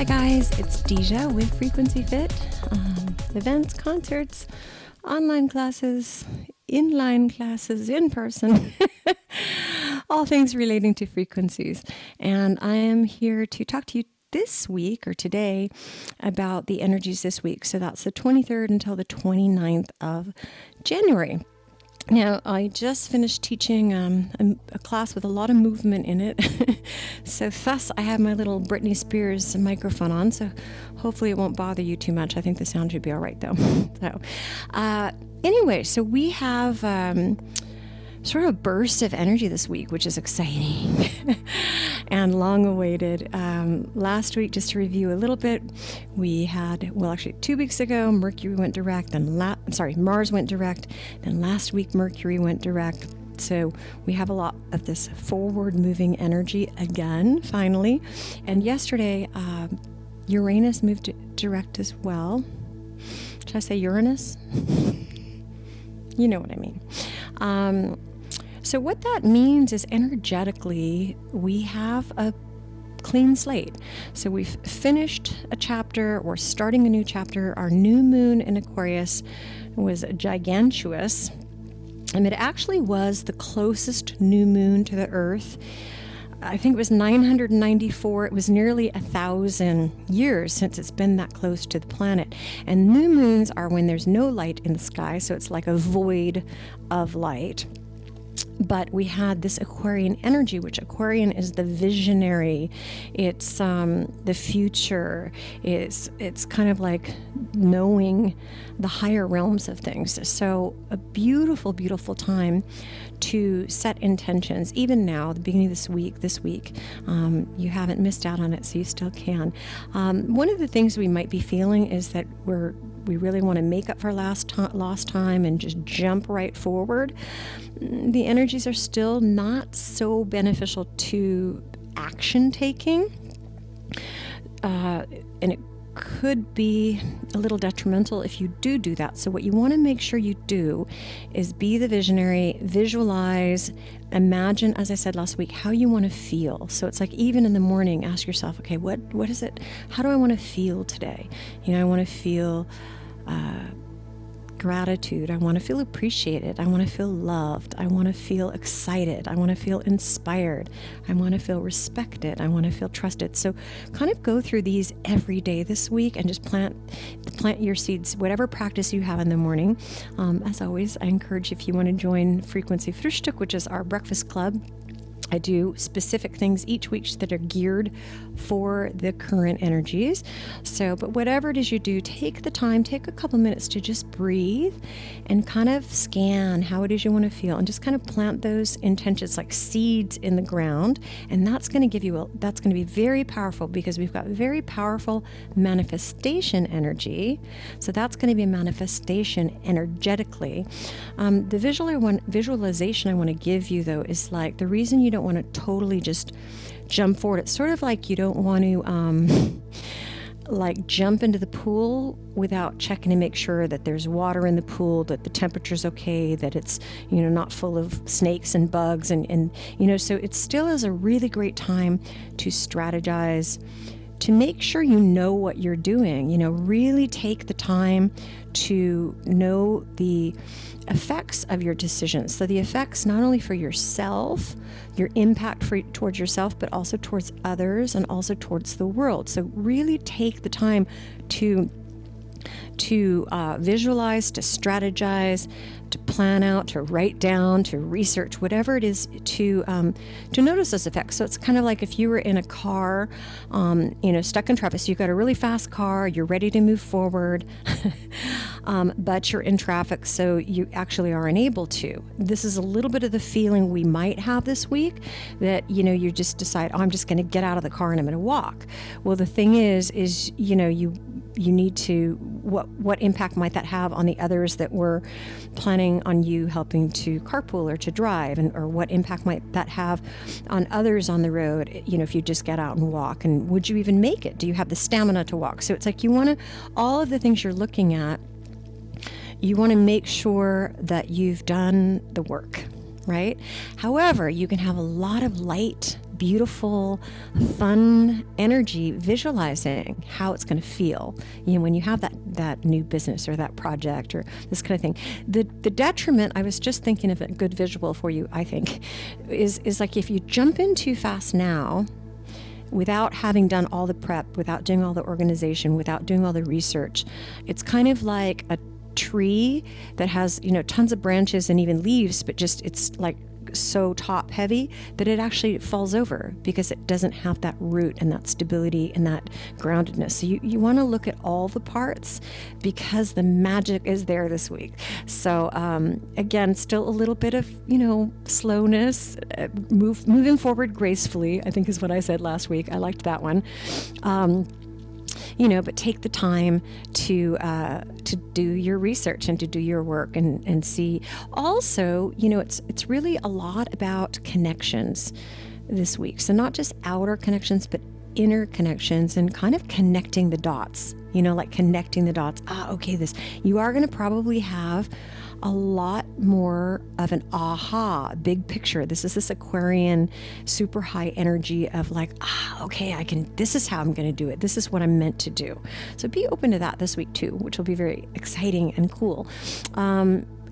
guys, it's Deja with Frequency Fit. Events, concerts, online classes, inline classes, in person, all things relating to frequencies. And I am here to talk to you this week or today about the energies this week. So that's the 23rd until the 29th of January. Now, I just finished teaching a class with a lot of movement in it. So thus, I have my little Britney Spears microphone on, so hopefully it won't bother you too much. I think the sound should be all right, though. Anyway, so we have sort of a burst of energy this week, which is exciting and long awaited. Last week, just to review a little bit, we had, well, actually 2 weeks ago, Mercury went direct, Mars went direct, then last week Mercury went direct. So we have a lot of this forward moving energy again, finally. And yesterday, Uranus moved direct as well. Should I say Uranus? You know what I mean. So what that means is energetically, we have a clean slate. So we've finished a chapter, we're starting a new chapter. Our new moon in Aquarius was gigantuous. And it actually was the closest new moon to the Earth. I think it was 994. It was nearly 1,000 years since it's been that close to the planet. And new moons are when there's no light in the sky, so it's like a void of light. But we had this Aquarian energy, which Aquarian is the visionary. It's the future. It's kind of like knowing the higher realms of things. So a beautiful, beautiful time to set intentions. Even now, the beginning of this week, you haven't missed out on it, so you still can. One of the things we might be feeling is that we really want to make up for lost time and just jump right forward. The energies are still not so beneficial to action taking, and it could be a little detrimental if you do that. So what you want to make sure you do is be the visionary, visualize, imagine, as I said last week, how you want to feel. So it's like even in the morning, ask yourself, okay, what is it? How do I want to feel today? I want to feel gratitude. I want to feel appreciated. I want to feel loved. I want to feel excited. I want to feel inspired. I want to feel respected. I want to feel trusted. So kind of go through these every day this week and just plant your seeds, whatever practice you have in the morning. As always, I encourage if you want to join Frequency Frühstück, which is our breakfast club. I do specific things each week that are geared for the current energies. So, but whatever it is you do, take the time, take a couple minutes to just breathe and kind of scan how it is you want to feel and just kind of plant those intentions like seeds in the ground. And that's going to that's going to be very powerful because we've got very powerful manifestation energy. So that's going to be a manifestation energetically. The visualization I want to give you though is like the reason you don't want to totally just jump forward. It's sort of like you don't want to like jump into the pool without checking to make sure that there's water in the pool, that the temperature's okay, that it's not full of snakes and bugs and so it still is a really great time to strategize, to make sure you know what you're doing. Really take the time to know the effects of your decisions. So the effects not only for yourself, your impact towards yourself, but also towards others and also towards the world. So really take the time to visualize, to strategize, to plan out, to write down, to research, whatever it is, to notice those effects. So it's kind of like if you were in a car, stuck in traffic. So you've got a really fast car, you're ready to move forward, but you're in traffic, so you actually are unable to. This is a little bit of the feeling we might have this week that, you just decide, I'm just going to get out of the car and I'm going to walk. Well, the thing is you need to, what impact might that have on the others that were planning on you helping to carpool or to drive, or what impact might that have on others on the road, if you just get out and walk, and would you even make it? Do you have the stamina to walk? So it's like you want to, all of the things you're looking at, you want to make sure that you've done the work. Right? However, you can have a lot of light beautiful, fun energy, visualizing how it's going to feel, when you have that new business or that project or this kind of thing. The detriment, I was just thinking of a good visual for you, I think, is like if you jump in too fast now, without having done all the prep, without doing all the organization, without doing all the research, it's kind of like a tree that has, tons of branches and even leaves, but just it's like so top heavy that it actually falls over because it doesn't have that root and that stability and that groundedness. So you want to look at all the parts because the magic is there this week. So again, still a little bit of slowness, moving forward gracefully, I think is what I said last week. I liked that one. But take the time to do your research and to do your work and see. Also, it's really a lot about connections this week. So not just outer connections, but inner connections and kind of connecting the dots. Like connecting the dots. Okay, you are going to probably have a lot more of an big picture. This Aquarian super high energy of like, okay, this is how I'm going to do it. This is what I'm meant to do. So be open to that this week too, which will be very exciting and cool.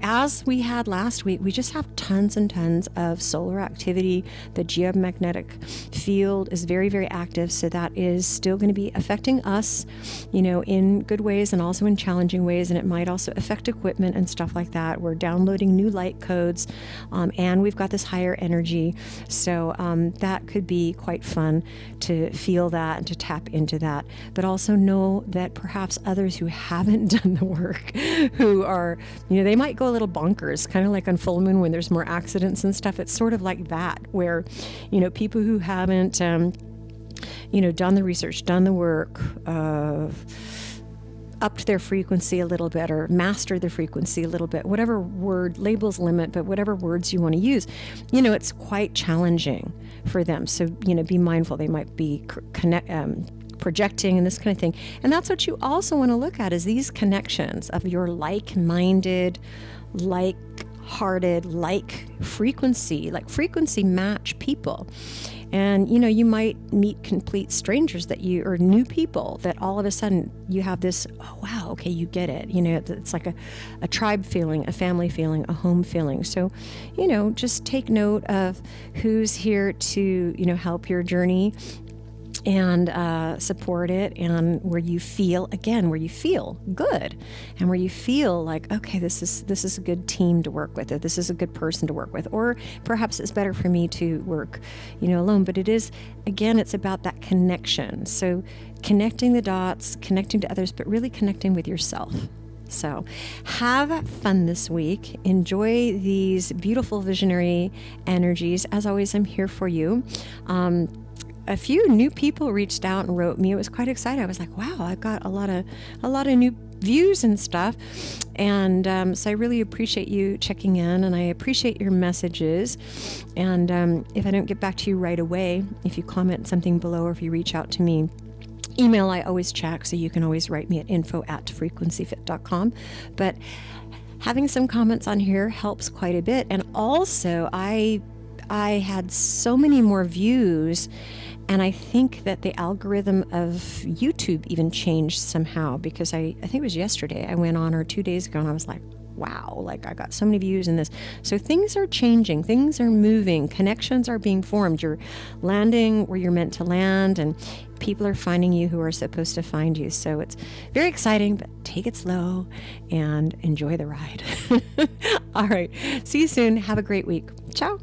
As we had last week, we just have tons and tons of solar activity. The geomagnetic field is very, very active. So that is still going to be affecting us, in good ways and also in challenging ways. And it might also affect equipment and stuff like that. We're downloading new light codes, and we've got this higher energy. So that could be quite fun to feel that and to tap into that. But also know that perhaps others who haven't done the work, who are, they might go a little bonkers, kind of like on full moon when there's more accidents and stuff. It's sort of like that, where, people who haven't, done the research, done the work, upped their frequency a little bit or mastered their frequency a little bit, whatever word, labels limit, but whatever words you want to use, it's quite challenging for them. So, be mindful. They might be projecting and this kind of thing. And that's what you also want to look at is these connections of your like-minded, like-hearted, frequency match people. And, you might meet complete strangers or new people that all of a sudden you have this, oh, wow, okay, you get it. It's like a tribe feeling, a family feeling, a home feeling. So, just take note of who's here to, help your journey and support it, and where you feel good, and where you feel like, okay, this is a good team to work with, or this is a good person to work with, or perhaps it's better for me to work, alone. But it is, again, it's about that connection. So connecting the dots, connecting to others, but really connecting with yourself. So have fun this week. Enjoy these beautiful visionary energies. As always, I'm here for you. A few new people reached out and wrote me. It was quite exciting. I was like, wow, I've got a lot of new views and stuff. And so I really appreciate you checking in, and I appreciate your messages. And if I don't get back to you right away, if you comment something below or if you reach out to me, email I always check, so you can always write me at info@frequencyfit.com. But having some comments on here helps quite a bit. And also I had so many more views, and I think that the algorithm of YouTube even changed somehow, because I think it was yesterday I went on, or 2 days ago, and I was like, wow, like I got so many views in this. So things are changing, things are moving, connections are being formed. You're landing where you're meant to land, and people are finding you who are supposed to find you. So it's very exciting, but take it slow and enjoy the ride. All right. See you soon. Have a great week. Ciao.